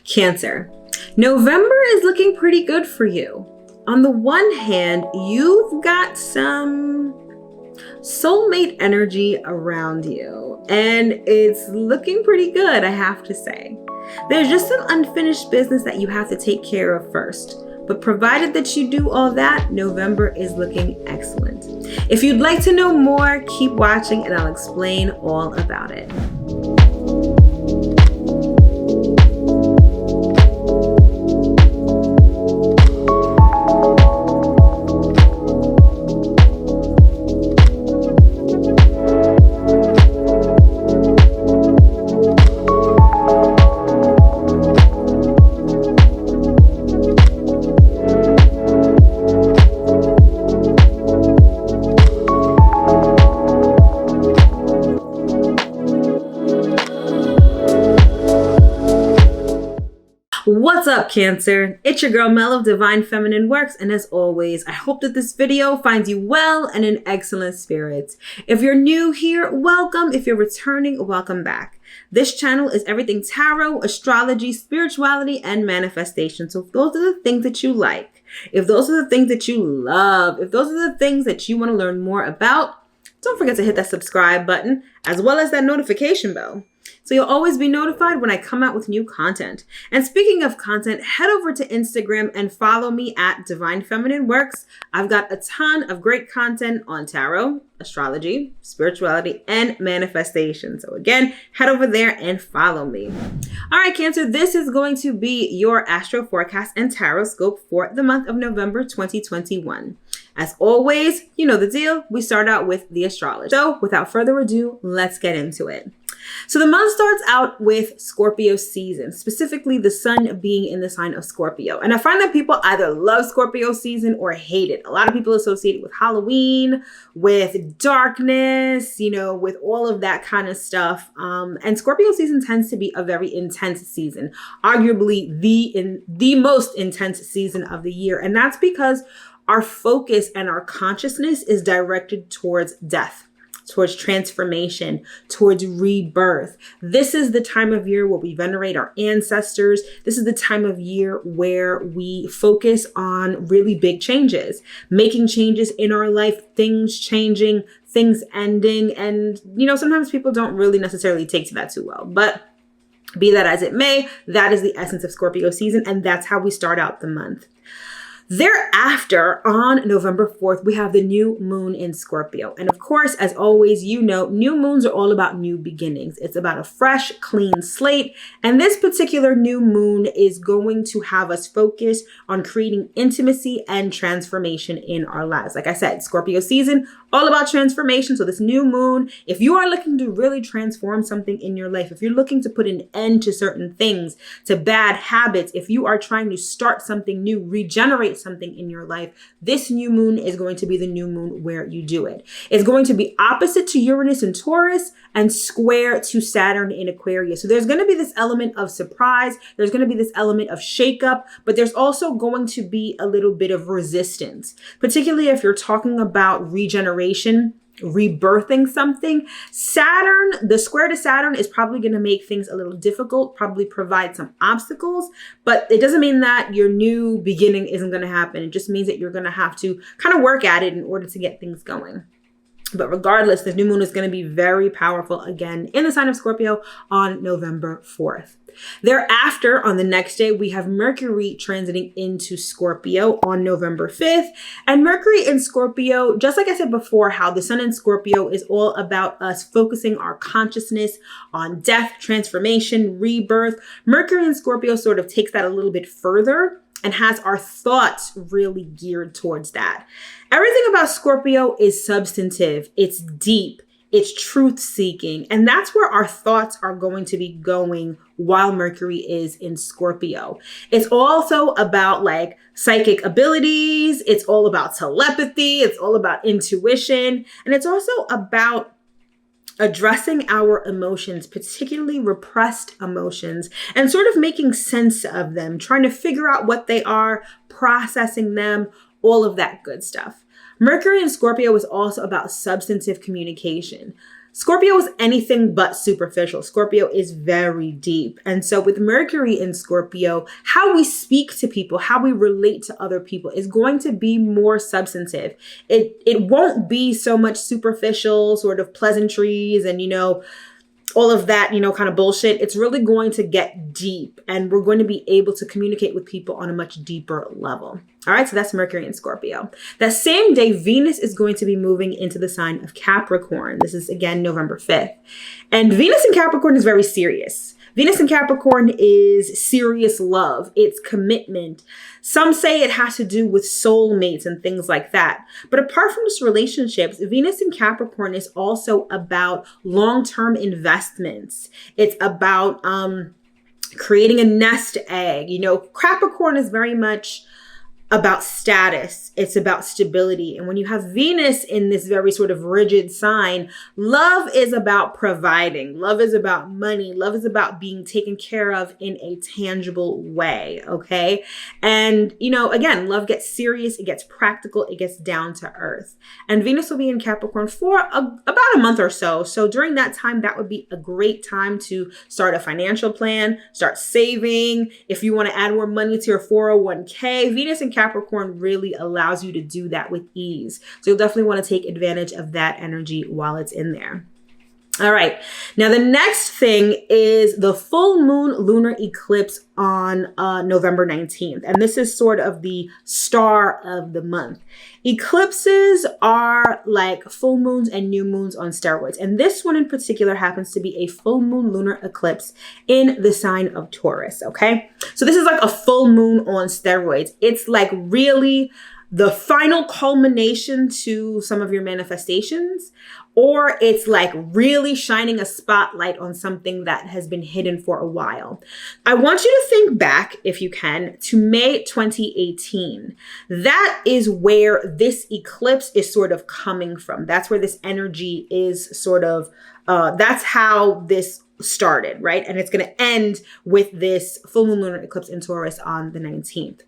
Cancer. November is looking pretty good for you. On the one hand, you've got some soulmate energy around you, and it's looking pretty good, I have to say. There's just some unfinished business that you have to take care of first. But provided that you do all that, November is looking excellent. If you'd like to know more, keep watching and I'll explain all about it. What's up, Cancer? It's your girl Mel of Divine Feminine Works, and as always, I hope that this video finds you well and in excellent spirits. If you're new here, welcome. If you're returning, welcome back. This channel is everything tarot, astrology, spirituality, and manifestation. So if those are the things that you like, if those are the things that you love, if those are the things that you want to learn more about, don't forget to hit that subscribe button as well as that notification bell, so you'll always be notified when I come out with new content. And speaking of content, head over to Instagram and follow me at Divine Feminine Works. I've got a ton of great content on tarot, astrology, spirituality, and manifestation. So again, head over there and follow me. All right, Cancer, this is going to be your astro forecast and tarot scope for the month of November 2021. As always, you know the deal. We start out with the astrology. So without further ado, let's get into it. So the month starts out with Scorpio season, specifically the sun being in the sign of Scorpio. And I find that people either love Scorpio season or hate it. A lot of people associate it with Halloween, with darkness, with all of that kind of stuff. And Scorpio season tends to be a very intense season, arguably the most intense season of the year. And that's because our focus and our consciousness is directed towards death, towards transformation, towards rebirth. This is the time of year where we venerate our ancestors. This is the time of year where we focus on really big changes, making changes in our life, things changing, things ending. And, sometimes people don't really necessarily take to that too well, but be that as it may, that is the essence of Scorpio season. And that's how we start out the month. Thereafter, on November 4th, we have the new moon in Scorpio. And of course, as always, new moons are all about new beginnings. It's about a fresh, clean slate. And this particular new moon is going to have us focus on creating intimacy and transformation in our lives. Like I said, Scorpio season, all about transformation. So this new moon, if you are looking to really transform something in your life, if you're looking to put an end to certain things, to bad habits, if you are trying to start something new, regenerate something in your life, this new moon is going to be the new moon where you do it. It's going to be opposite to Uranus in Taurus and square to Saturn in Aquarius. So there's going to be this element of surprise. There's going to be this element of shakeup, but there's also going to be a little bit of resistance, particularly if you're talking about regeneration, rebirthing something. Saturn, the square to Saturn is probably going to make things a little difficult, probably provide some obstacles, but it doesn't mean that your new beginning isn't going to happen. It just means that you're going to have to kind of work at it in order to get things going. But regardless, this new moon is going to be very powerful again in the sign of Scorpio on November 4th. Thereafter, on the next day, we have Mercury transiting into Scorpio on November 5th. And Mercury in Scorpio, just like I said before, how the sun in Scorpio is all about us focusing our consciousness on death, transformation, rebirth. Mercury in Scorpio sort of takes that a little bit further and has our thoughts really geared towards that. Everything about Scorpio is substantive, it's deep, it's truth-seeking, and that's where our thoughts are going to be going while Mercury is in Scorpio. It's also about like psychic abilities, it's all about telepathy, it's all about intuition, and it's also about addressing our emotions, particularly repressed emotions, and sort of making sense of them, trying to figure out what they are, processing them, all of that good stuff. Mercury in Scorpio is also about substantive communication. Scorpio is anything but superficial. Scorpio is very deep. And so with Mercury in Scorpio, how we speak to people, how we relate to other people is going to be more substantive. It won't be so much superficial sort of pleasantries and, all of that, kind of bullshit. It's really going to get deep, and we're going to be able to communicate with people on a much deeper level. All right, so that's Mercury in Scorpio. That same day, Venus is going to be moving into the sign of Capricorn. This is again November 5th. And Venus in Capricorn is very serious. Venus in Capricorn is serious love. It's commitment. Some say it has to do with soulmates and things like that. But apart from just relationships, Venus in Capricorn is also about long-term investments. It's about creating a nest egg. Capricorn is very much about status. It's about stability. And when you have Venus in this very sort of rigid sign, love is about providing. Love is about money. Love is about being taken care of in a tangible way. Okay. And, again, love gets serious. It gets practical. It gets down to earth. And Venus will be in Capricorn for about a month or so. So during that time, that would be a great time to start a financial plan, start saving. If you want to add more money to your 401k, Venus in Capricorn really allows you to do that with ease. So you'll definitely want to take advantage of that energy while it's in there. All right. Now, the next thing is the full moon lunar eclipse on November 19th. And this is sort of the star of the month. Eclipses are like full moons and new moons on steroids. And this one in particular happens to be a full moon lunar eclipse in the sign of Taurus. Okay. So this is like a full moon on steroids. It's like really the final culmination to some of your manifestations, or it's like really shining a spotlight on something that has been hidden for a while. I want you to think back, if you can, to May 2018. That is where this eclipse is sort of coming from. That's where this energy is sort of, that's how this started, right? And it's going to end with this full moon lunar eclipse in Taurus on the 19th.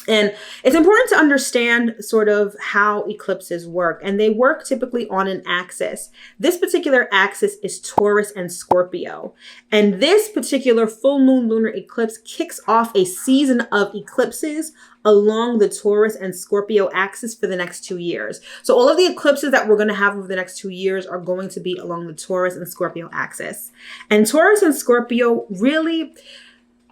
And it's important to understand sort of how eclipses work. And they work typically on an axis. This particular axis is Taurus and Scorpio. And this particular full moon lunar eclipse kicks off a season of eclipses along the Taurus and Scorpio axis for the next 2 years. So all of the eclipses that we're going to have over the next 2 years are going to be along the Taurus and Scorpio axis. And Taurus and Scorpio really,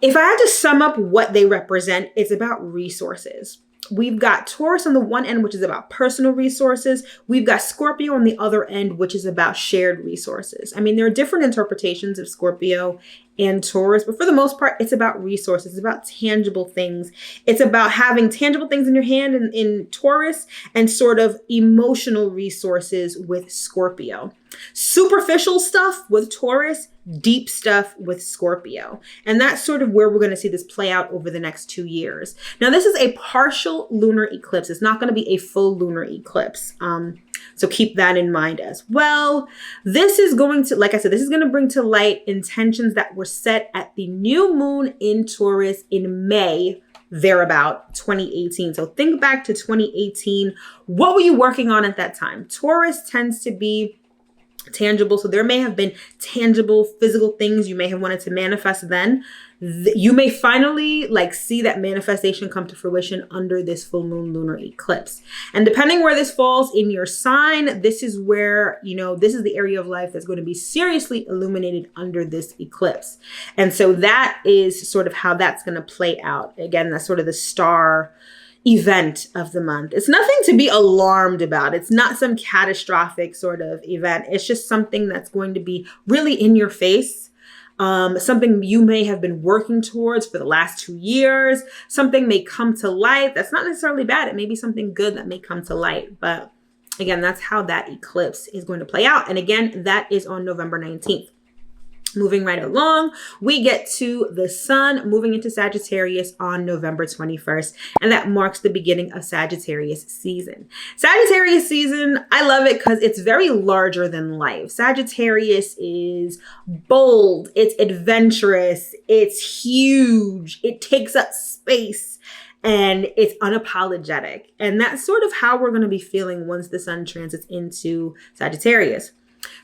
if I had to sum up what they represent, it's about resources. We've got Taurus on the one end, which is about personal resources. We've got Scorpio on the other end, which is about shared resources. I mean, there are different interpretations of Scorpio and Taurus, but for the most part, it's about resources. It's about tangible things. It's about having tangible things in your hand in Taurus and sort of emotional resources with Scorpio. Superficial stuff with Taurus, deep stuff with Scorpio. And that's sort of where we're going to see this play out over the next 2 years. Now, this is a partial lunar eclipse. It's not going to be a full lunar eclipse. So keep that in mind as well. This is going to, like I said, this is going to bring to light intentions that were set at the new moon in Taurus in May, thereabout 2018. So think back to 2018. What were you working on at that time? Taurus tends to be tangible. So there may have been tangible physical things you may have wanted to manifest then. You may finally see that manifestation come to fruition under this full moon lunar eclipse. And depending where this falls in your sign, this is where, this is the area of life that's going to be seriously illuminated under this eclipse. And so that is sort of how that's going to play out. Again, that's sort of the star event of the month. It's nothing to be alarmed about. It's not some catastrophic sort of event. It's just something that's going to be really in your face. Something you may have been working towards for the last 2 years. Something may come to light. That's not necessarily bad. It may be something good that may come to light. But again, that's how that eclipse is going to play out. And again, that is on November 19th. Moving right along, we get to the sun moving into Sagittarius on November 21st, and that marks the beginning of Sagittarius season. Sagittarius season, I love it because it's very larger than life. Sagittarius is bold, it's adventurous, it's huge, it takes up space, and it's unapologetic. And that's sort of how we're going to be feeling once the sun transits into Sagittarius.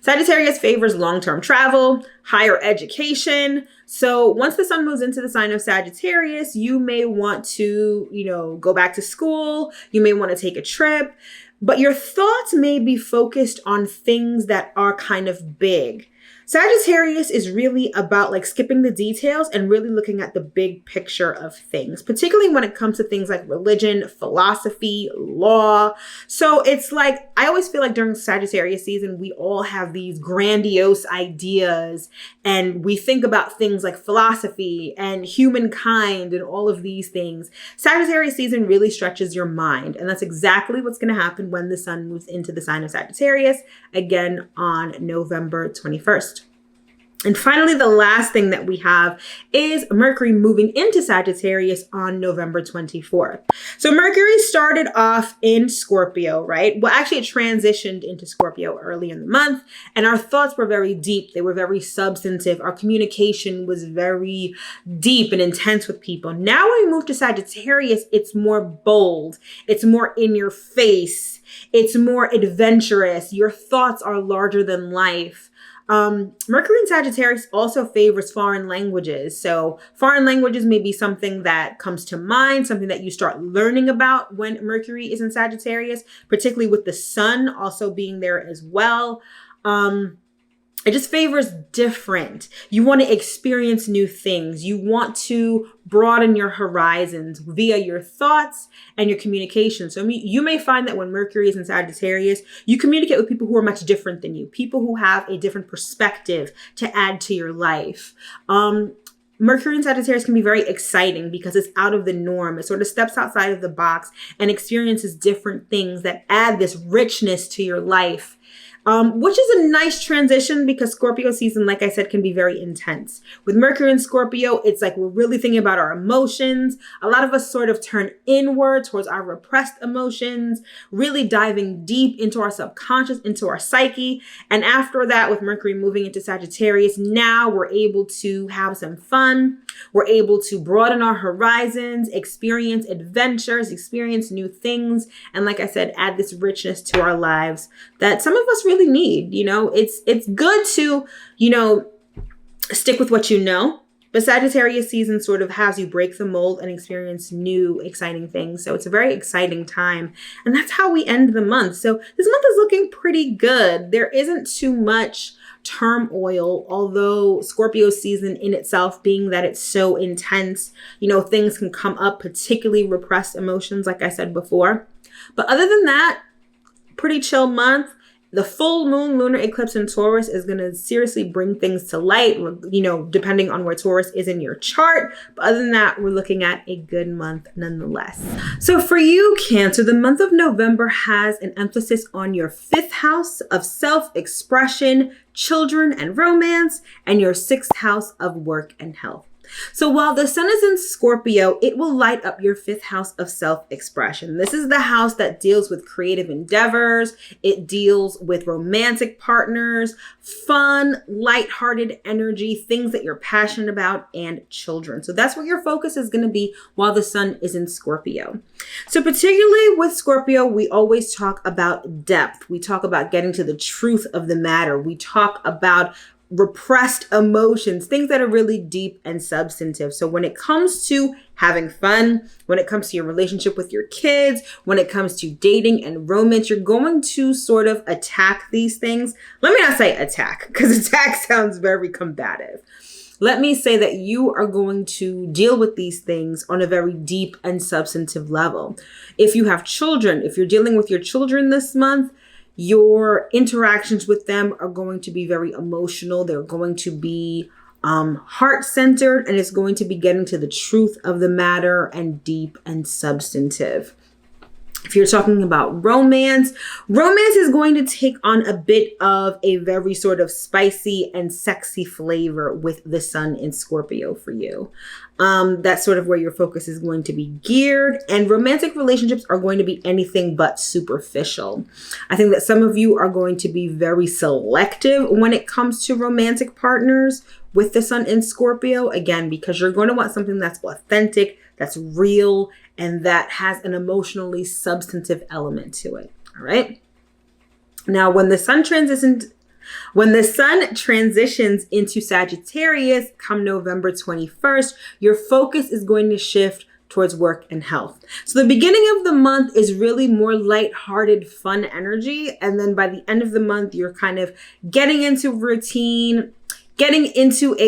Sagittarius favors long-term travel, higher education. So once the sun moves into the sign of Sagittarius, you may want to, go back to school. You may want to take a trip, but your thoughts may be focused on things that are kind of big. Sagittarius is really about like skipping the details and really looking at the big picture of things, particularly when it comes to things like religion, philosophy, law. So it's like, I always feel like during Sagittarius season, we all have these grandiose ideas and we think about things like philosophy and humankind and all of these things. Sagittarius season really stretches your mind. And that's exactly what's going to happen when the sun moves into the sign of Sagittarius, again on November 21st. And finally, the last thing that we have is Mercury moving into Sagittarius on November 24th. So Mercury started off in Scorpio, right? Well, actually it transitioned into Scorpio early in the month, and our thoughts were very deep. They were very substantive. Our communication was very deep and intense with people. Now when we move to Sagittarius, it's more bold. It's more in your face. It's more adventurous. Your thoughts are larger than life. Mercury in Sagittarius also favors foreign languages. So foreign languages may be something that comes to mind, something that you start learning about when Mercury is in Sagittarius, particularly with the sun also being there as well. It just favors different. You want to experience new things. You want to broaden your horizons via your thoughts and your communication. So you may find that when Mercury is in Sagittarius, you communicate with people who are much different than you, people who have a different perspective to add to your life. Mercury in Sagittarius can be very exciting because it's out of the norm. It sort of steps outside of the box and experiences different things that add this richness to your life. Which is a nice transition because Scorpio season, like I said, can be very intense. With Mercury in Scorpio, it's like we're really thinking about our emotions. A lot of us sort of turn inward towards our repressed emotions, really diving deep into our subconscious, into our psyche. And after that, with Mercury moving into Sagittarius, now we're able to have some fun. We're able to broaden our horizons, experience adventures, experience new things. And like I said, add this richness to our lives that some of us really need. It's good to, stick with what you know, but Sagittarius season sort of has you break the mold and experience new, exciting things. So it's a very exciting time. And that's how we end the month. So this month is looking pretty good. There isn't too much turmoil, although Scorpio season in itself, being that it's so intense, things can come up, particularly repressed emotions, like I said before. But other than that, pretty chill month. The full moon lunar eclipse in Taurus is going to seriously bring things to light, depending on where Taurus is in your chart. But other than that, we're looking at a good month nonetheless. So for you, Cancer, the month of November has an emphasis on your 5th house of self-expression, children and romance, and your 6th house of work and health. So while the sun is in Scorpio, it will light up your 5th house of self-expression. This is the house that deals with creative endeavors. It deals with romantic partners, fun, lighthearted energy, things that you're passionate about, and children. So that's what your focus is going to be while the sun is in Scorpio. So particularly with Scorpio, we always talk about depth. We talk about getting to the truth of the matter. We talk about repressed emotions, things that are really deep and substantive. So when it comes to having fun, when it comes to your relationship with your kids, when it comes to dating and romance, you're going to sort of attack these things. Let me not say attack, because attack sounds very combative. Let me say that you are going to deal with these things on a very deep and substantive level. If you have children, if you're dealing with your children this month, your interactions with them are going to be very emotional. They're going to be heart-centered, and it's going to be getting to the truth of the matter and deep and substantive. If you're talking about romance is going to take on a bit of a very sort of spicy and sexy flavor with the sun in Scorpio for you. That's sort of where your focus is going to be geared, and romantic relationships are going to be anything but superficial. I think that some of you are going to be very selective when it comes to romantic partners with the sun in Scorpio, again, because you're going to want something that's authentic, that's real, and that has an emotionally substantive element to it. All right. Now, when the sun transitions When the sun transitions into Sagittarius come November 21st, your focus is going to shift towards work and health. So the beginning of the month is really more lighthearted, fun energy. And then by the end of the month, you're kind of getting into a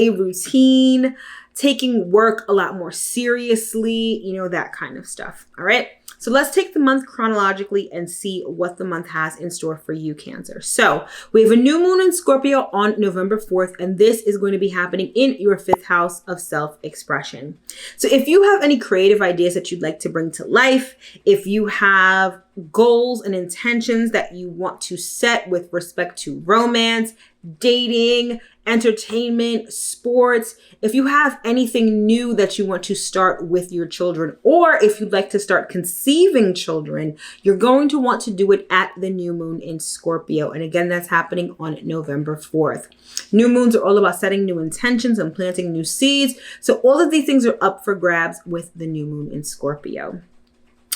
routine, taking work a lot more seriously, that kind of stuff. All right. So let's take the month chronologically and see what the month has in store for you, Cancer. So we have a new moon in Scorpio on November 4th, and this is going to be happening in your 5th house of self-expression. So if you have any creative ideas that you'd like to bring to life, if you have goals and intentions that you want to set with respect to romance, dating, entertainment, sports, if you have anything new that you want to start with your children, or if you'd like to start conceiving children, you're going to want to do it at the new moon in Scorpio. And again, that's happening on November 4th. New moons are all about setting new intentions and planting new seeds. So all of these things are up for grabs with the new moon in Scorpio.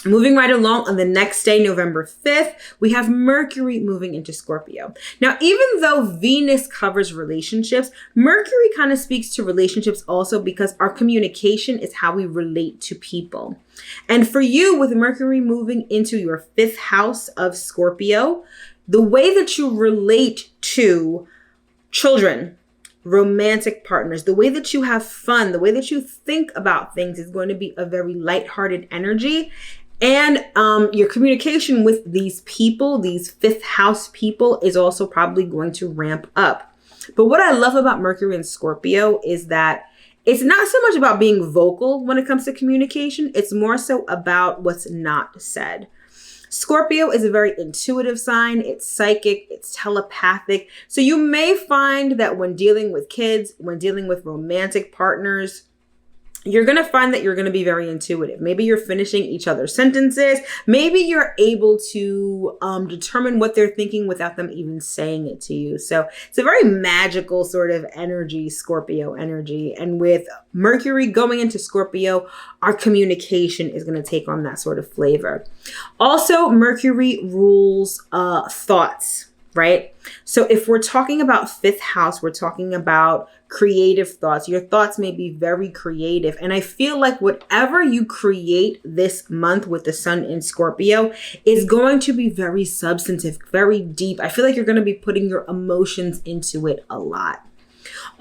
Moving right along, on the next day, November 5th, we have Mercury moving into Scorpio. Now, even though Venus covers relationships, Mercury kind of speaks to relationships also because our communication is how we relate to people. And for you, with Mercury moving into your 5th house of Scorpio, the way that you relate to children, romantic partners, the way that you have fun, the way that you think about things is going to be a very lighthearted energy. And your communication with these people, these 5th house people, is also probably going to ramp up. But what I love about Mercury in Scorpio is that it's not so much about being vocal when it comes to communication. It's more so about what's not said. Scorpio is a very intuitive sign. It's psychic, it's telepathic. So you may find that when dealing with kids, when dealing with romantic partners, you're going to find that you're going to be very intuitive. Maybe you're finishing each other's sentences. Maybe you're able to determine what they're thinking without them even saying it to you. So it's a very magical sort of energy, Scorpio energy. And with Mercury going into Scorpio, our communication is going to take on that sort of flavor. Also, Mercury rules thoughts, right? So if we're talking about 5th house, we're talking about creative thoughts. Your thoughts may be very creative. And I feel like whatever you create this month with the sun in Scorpio is going to be very substantive, very deep. I feel like you're going to be putting your emotions into it a lot.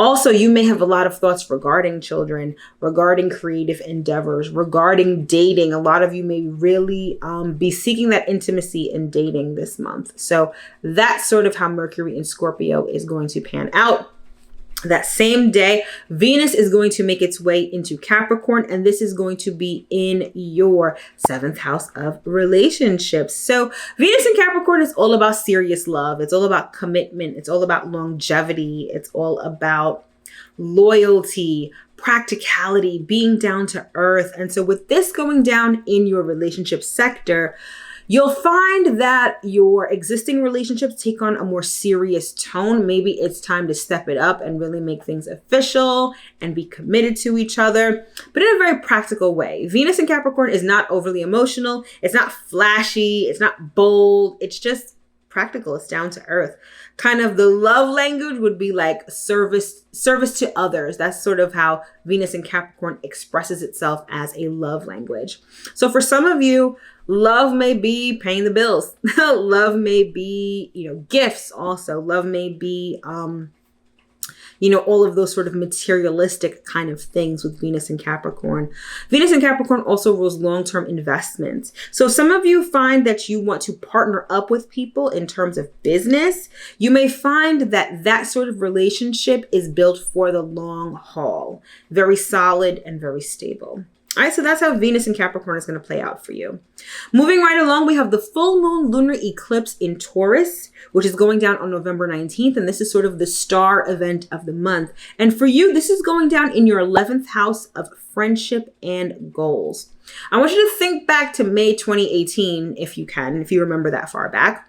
Also, you may have a lot of thoughts regarding children, regarding creative endeavors, regarding dating. A lot of you may really be seeking that intimacy in dating this month. So that's sort of how Mercury in Scorpio is going to pan out. That same day, Venus is going to make its way into Capricorn, and this is going to be in your 7th house of relationships. So Venus in Capricorn is all about serious love. It's all about commitment. It's all about longevity. It's all about loyalty, practicality, being down to earth. And so with this going down in your relationship sector, you'll find that your existing relationships take on a more serious tone. Maybe it's time to step it up and really make things official and be committed to each other, but in a very practical way. Venus in Capricorn is not overly emotional. It's not flashy. It's not bold. It's just practical. It's down to earth. Kind of the love language would be like service to others. That's sort of how Venus in Capricorn expresses itself as a love language. So for some of you, love may be paying the bills. Love may be, gifts also. Love may be, all of those sort of materialistic kind of things with Venus and Capricorn. Venus and Capricorn also rules long-term investments. So some of you find that you want to partner up with people in terms of business. You may find that that sort of relationship is built for the long haul, very solid and very stable. All right, so that's how Venus in Capricorn is going to play out for you. Moving right along, we have the full moon lunar eclipse in Taurus, which is going down on November 19th. And this is sort of the star event of the month. And for you, this is going down in your 11th house of friendship and goals. I want you to think back to May 2018, if you can, if you remember that far back.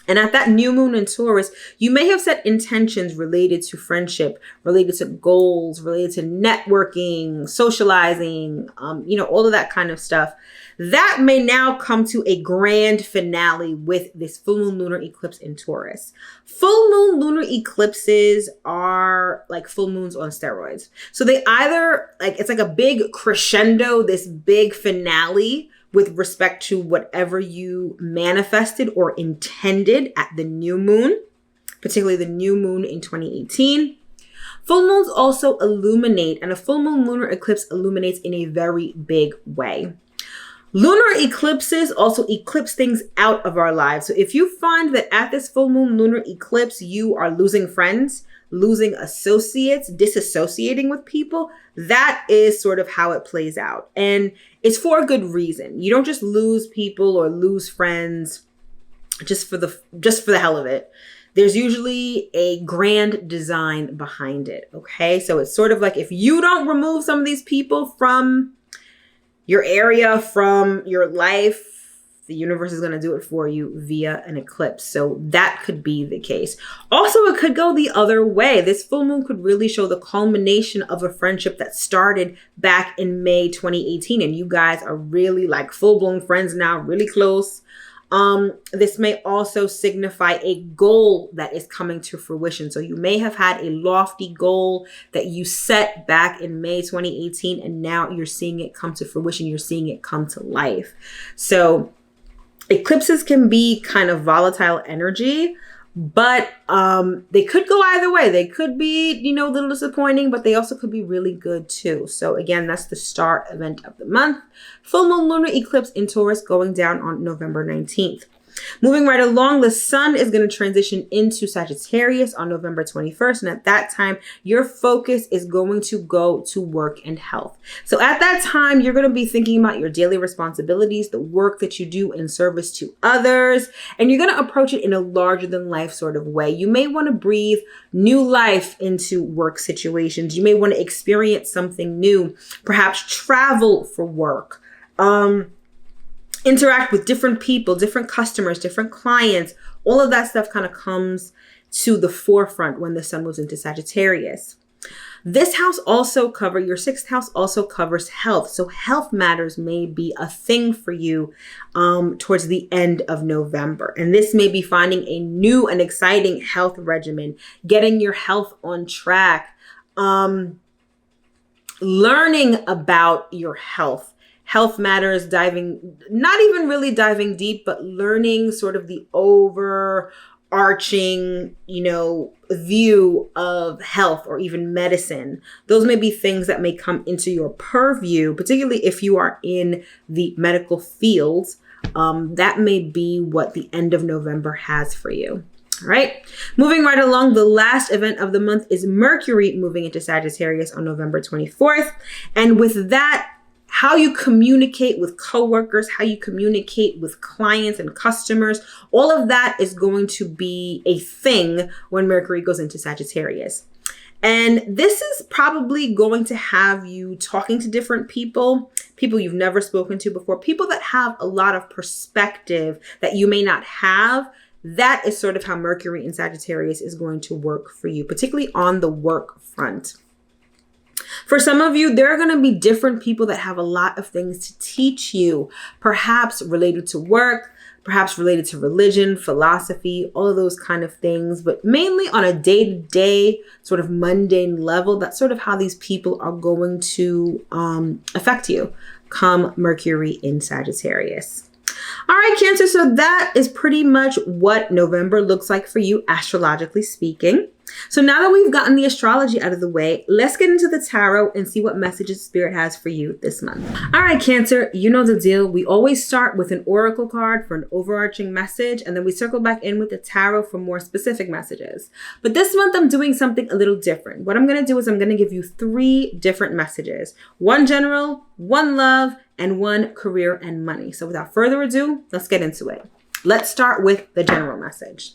And at that new moon in Taurus, you may have set intentions related to friendship, related to goals, related to networking, socializing, all of that kind of stuff. That may now come to a grand finale with this full moon lunar eclipse in Taurus. Full moon lunar eclipses are like full moons on steroids. So they either, it's like a big crescendo, this big finale with respect to whatever you manifested or intended at the new moon, particularly the new moon in 2018. Full moons also illuminate, and a full moon lunar eclipse illuminates in a very big way. Lunar eclipses also eclipse things out of our lives. So if you find that at this full moon lunar eclipse, you are losing friends, losing associates, disassociating with people, that is sort of how it plays out. And it's for a good reason. You don't just lose people or lose friends just for the hell of it. There's usually a grand design behind it, okay? So it's sort of like if you don't remove some of these people from your area, from your life, the universe is going to do it for you via an eclipse. So that could be the case. Also, it could go the other way. This full moon could really show the culmination of a friendship that started back in May 2018. And you guys are really like full-blown friends now, really close. This may also signify a goal that is coming to fruition. So you may have had a lofty goal that you set back in May 2018, and now you're seeing it come to fruition. You're seeing it come to life. So eclipses can be kind of volatile energy, but they could go either way. They could be, a little disappointing, but they also could be really good too. So again, that's the star event of the month. Full moon lunar eclipse in Taurus going down on November 19th. Moving right along, the sun is going to transition into Sagittarius on November 21st. And at that time, your focus is going to go to work and health. So at that time, you're going to be thinking about your daily responsibilities, the work that you do in service to others, and you're going to approach it in a larger than life sort of way. You may want to breathe new life into work situations. You may want to experience something new, perhaps travel for work. Interact with different people, different customers, different clients. All of that stuff kind of comes to the forefront when the sun moves into Sagittarius. This house also covers, your sixth house also covers health. So health matters may be a thing for you towards the end of November. And this may be finding a new and exciting health regimen, getting your health on track, learning about your health. Health matters, not even really diving deep, but learning sort of the overarching, view of health or even medicine. Those may be things that may come into your purview, particularly if you are in the medical fields. That may be what the end of November has for you. All right. Moving right along, the last event of the month is Mercury moving into Sagittarius on November 24th. And with that, how you communicate with coworkers, how you communicate with clients and customers, all of that is going to be a thing when Mercury goes into Sagittarius. And this is probably going to have you talking to different people you've never spoken to before, people that have a lot of perspective that you may not have. That is sort of how Mercury in Sagittarius is going to work for you, particularly on the work front. For some of you, there are going to be different people that have a lot of things to teach you, perhaps related to work, perhaps related to religion, philosophy, all of those kind of things, but mainly on a day-to-day sort of mundane level. That's sort of how these people are going to affect you come Mercury in Sagittarius. All right, Cancer. So that is pretty much what November looks like for you, astrologically speaking. So now that we've gotten the astrology out of the way, let's get into the tarot and see what messages Spirit has for you this month. All right, Cancer, you know the deal. We always start with an oracle card for an overarching message, and then we circle back in with the tarot for more specific messages. But this month, I'm doing something a little different. What I'm going to do is I'm going to give you 3 different messages. 1 general, 1 love, and 1 career and money. So without further ado, let's get into it. Let's start with the general message.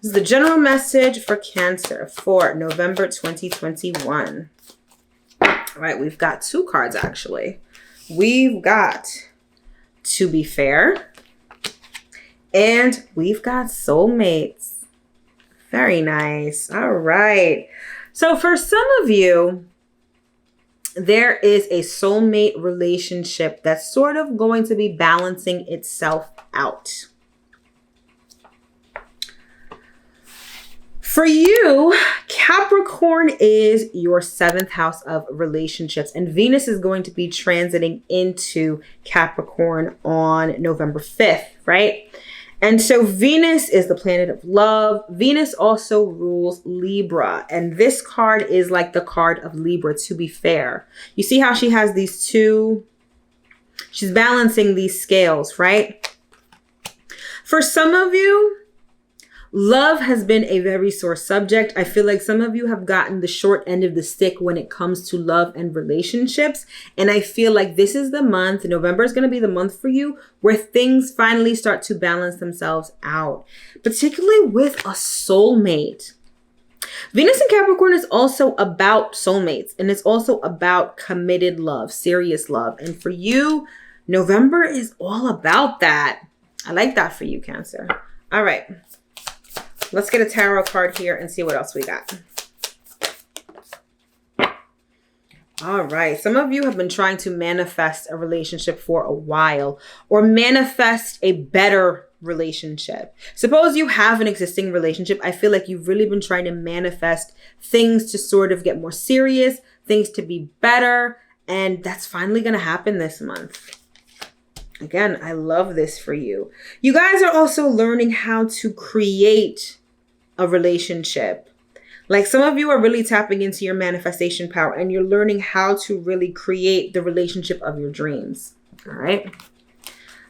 This is the general message for Cancer for November 2021. All right, we've got 2 cards actually. We've got To Be Fair And we've got soulmates. Very nice. All right. So for some of you, there is a soulmate relationship that's sort of going to be balancing itself out. For you, Capricorn is your 7th house of relationships, and Venus is going to be transiting into Capricorn on November 5th, right? And so Venus is the planet of love. Venus also rules Libra, and this card is like the card of Libra, to be fair. You see how she has these two, she's balancing these scales, right? For some of you, love has been a very sore subject. I feel like some of you have gotten the short end of the stick when it comes to love and relationships. And I feel like this is the month, November is going to be the month for you where things finally start to balance themselves out, particularly with a soulmate. Venus in Capricorn is also about soulmates, and it's also about committed love, serious love. And for you, November is all about that. I like that for you, Cancer. All right. Let's get a tarot card here and see what else we got. All right. Some of you have been trying to manifest a relationship for a while, or manifest a better relationship. Suppose you have an existing relationship. I feel like you've really been trying to manifest things to sort of get more serious, things to be better, and that's finally going to happen this month. Again, I love this for you. You guys are also learning how to create a relationship. Like some of you are really tapping into your manifestation power, and you're learning how to really create the relationship of your dreams. All right.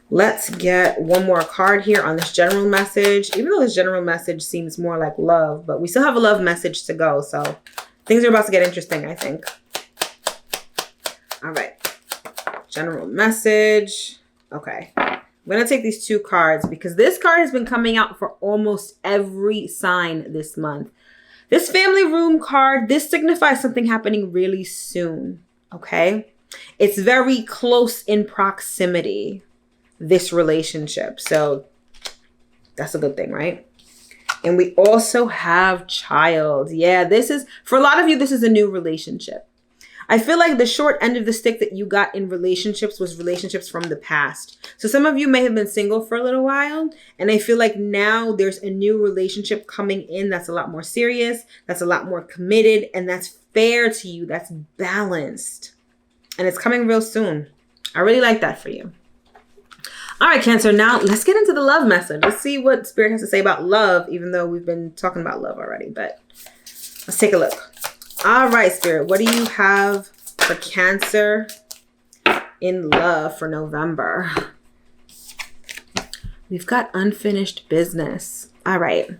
Let's get one more card here on this general message. Even though this general message seems more like love, but we still have a love message to go. So things are about to get interesting, I think. All right. General message. Okay. I'm going to take these two cards because this card has been coming out for almost every sign this month. This family room card, this signifies something happening really soon. Okay. It's very close in proximity, this relationship. So that's a good thing, right? And we also have child. Yeah, this is, for a lot of you, this is a new relationship. I feel like the short end of the stick that you got in relationships was relationships from the past. So some of you may have been single for a little while, and I feel like now there's a new relationship coming in that's a lot more serious, that's a lot more committed, and that's fair to you, that's balanced. And it's coming real soon. I really like that for you. All right, Cancer, now let's get into the love message. Let's see what Spirit has to say about love, even though we've been talking about love already, but let's take a look. All right, Spirit, what do you have for Cancer in love for November? We've got unfinished business. All right.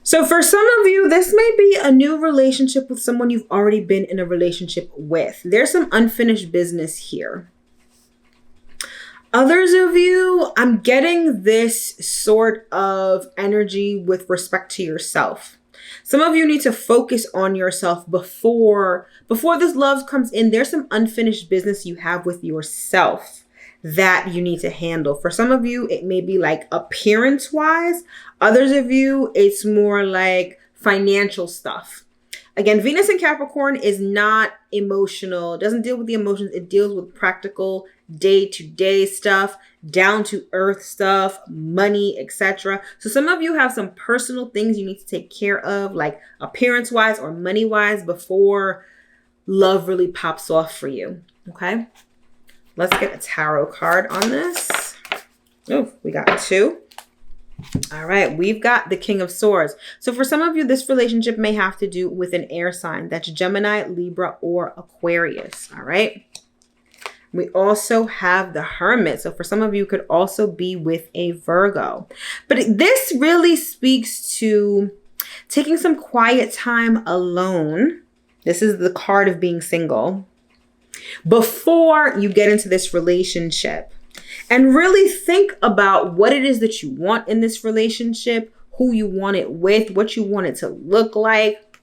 So for some of you, this may be a new relationship with someone you've already been in a relationship with. There's some unfinished business here. Others of you, I'm getting this sort of energy with respect to yourself. Some of you need to focus on yourself before this love comes in. There's some unfinished business you have with yourself that you need to handle. For some of you, it may be like appearance-wise. Others of you, it's more like financial stuff. Again, Venus in Capricorn is not emotional. It doesn't deal with the emotions. It deals with practical day-to-day stuff, down-to-earth stuff, money, etc. So some of you have some personal things you need to take care of, like appearance-wise or money-wise, before love really pops off for you. Okay? Let's get a tarot card on this. Oh, we got two. All right, we've got the King of Swords. So for some of you, this relationship may have to do with an air sign. That's Gemini, Libra, or Aquarius. All right. We also have the Hermit. So for some of you, could also be with a Virgo. But this really speaks to taking some quiet time alone. This is the card of being single before you get into this relationship. And really think about what it is that you want in this relationship, who you want it with, what you want it to look like.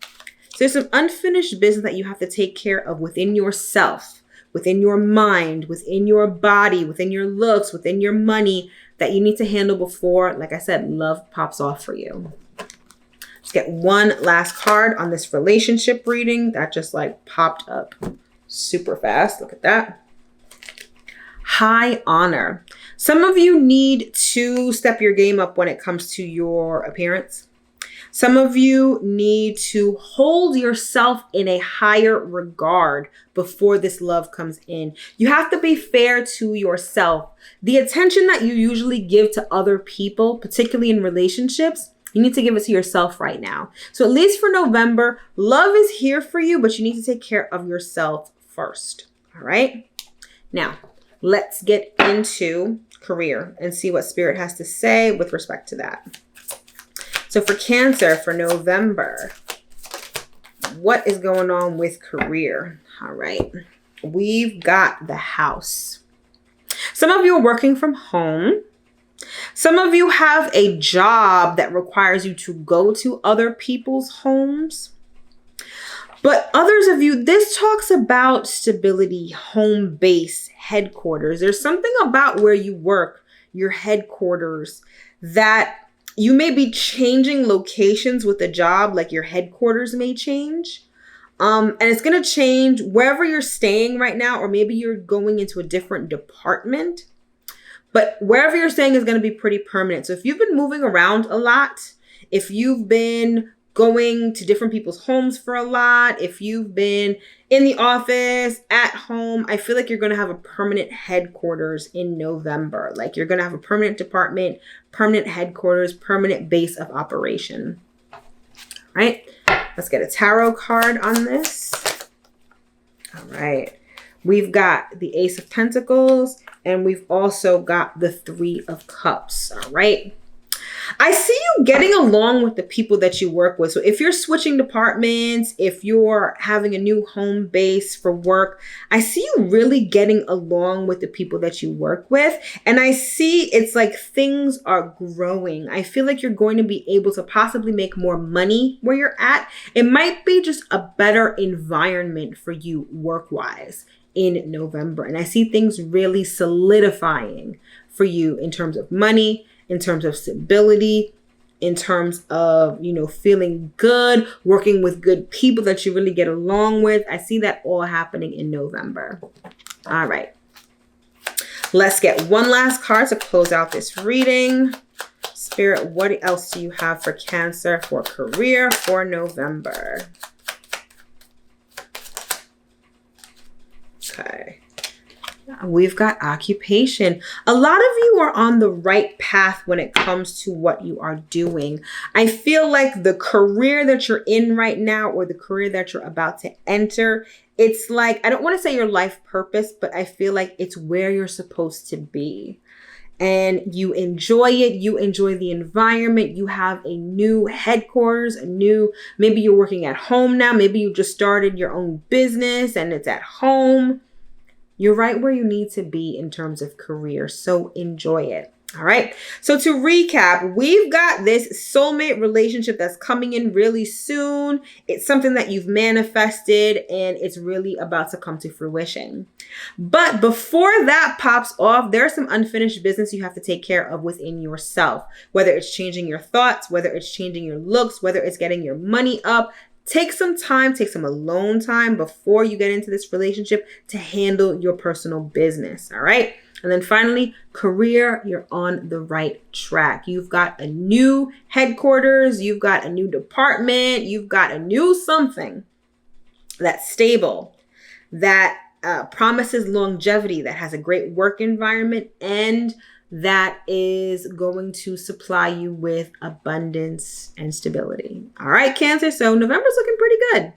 So there's some unfinished business that you have to take care of within yourself within your mind, within your body, within your looks, within your money that you need to handle before, like I said, love pops off for you. Let's get one last card on this relationship reading that just like popped up super fast. Look at that. High honor. Some of you need to step your game up when it comes to your appearance. Some of you need to hold yourself in a higher regard before this love comes in. You have to be fair to yourself. The attention that you usually give to other people, particularly in relationships, you need to give it to yourself right now. So at least for November, love is here for you, but you need to take care of yourself first. All right? Now, let's get into career and see what Spirit has to say with respect to that. So for Cancer, for November, what is going on with career? All right. We've got the House. Some of you are working from home. Some of you have a job that requires you to go to other people's homes. But others of you, this talks about stability, home base, headquarters. There's something about where you work, your headquarters, that you may be changing locations with a job, like your headquarters may change. And it's going to change wherever you're staying right now, or maybe you're going into a different department. But wherever you're staying is going to be pretty permanent. So if you've been moving around a lot, if you've been going to different people's homes for a lot, if you've been in the office, at home, I feel like you're going to have a permanent headquarters in November. Like you're going to have a permanent department, permanent headquarters, permanent base of operation. All right, let's get a tarot card on this. All right, we've got the Ace of Pentacles, and we've also got the Three of Cups. All right. I see you getting along with the people that you work with. So if you're switching departments, if you're having a new home base for work, I see you really getting along with the people that you work with. And I see it's like things are growing. I feel like you're going to be able to possibly make more money where you're at. It might be just a better environment for you work-wise in November. And I see things really solidifying for you in terms of money, in terms of stability, in terms of, feeling good, working with good people that you really get along with. I see that all happening in November. All right. Let's get one last card to close out this reading. Spirit, what else do you have for Cancer, for career, for November? Okay. We've got occupation. A lot of you are on the right path when it comes to what you are doing. I feel like the career that you're in right now, or the career that you're about to enter, it's like, I don't want to say your life purpose, but I feel like it's where you're supposed to be. And you enjoy it. You enjoy the environment. You have a new headquarters, maybe you're working at home now. Maybe you just started your own business and it's at home. You're right where you need to be in terms of career. So enjoy it. All right. So to recap, we've got this soulmate relationship that's coming in really soon. It's something that you've manifested and it's really about to come to fruition. But before that pops off, there's some unfinished business you have to take care of within yourself, whether it's changing your thoughts, whether it's changing your looks, whether it's getting your money up. Take some time, take some alone time before you get into this relationship to handle your personal business, all right? And then finally, career, you're on the right track. You've got a new headquarters, you've got a new department, you've got a new something that's stable, that promises longevity, that has a great work environment, and that is going to supply you with abundance and stability. All right, Cancer. So November's looking pretty good.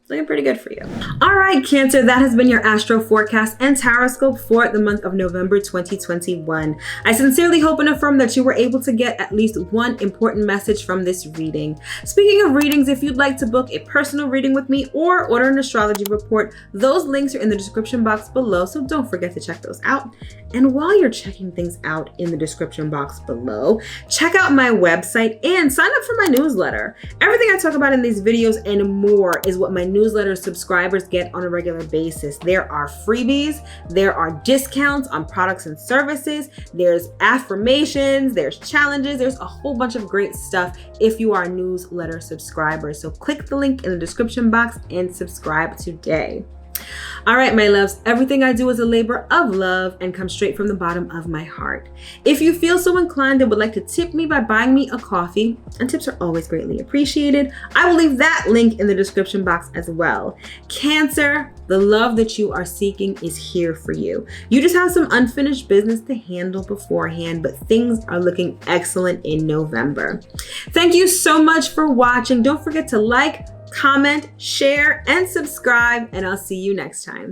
Looking pretty good for you. All right, Cancer, that has been your Astro forecast and Horoscope for the month of November 2021. I sincerely hope and affirm that you were able to get at least one important message from this reading. Speaking of readings, if you'd like to book a personal reading with me or order an astrology report, those links are in the description box below, so don't forget to check those out. And while you're checking things out in the description box below, check out my website and sign up for my newsletter. Everything I talk about in these videos and more is what my newsletter subscribers get on a regular basis. There are freebies, there are discounts on products and services, there's affirmations, there's challenges, there's a whole bunch of great stuff if you are a newsletter subscriber. So click the link in the description box and subscribe today. All right, my loves, everything I do is a labor of love and comes straight from the bottom of my heart. If you feel so inclined and would like to tip me by buying me a coffee, and tips are always greatly appreciated, I will leave that link in the description box as well. Cancer, the love that you are seeking is here for you. You just have some unfinished business to handle beforehand, but things are looking excellent in November. Thank you so much for watching. Don't forget to like, comment, share, and subscribe, and I'll see you next time.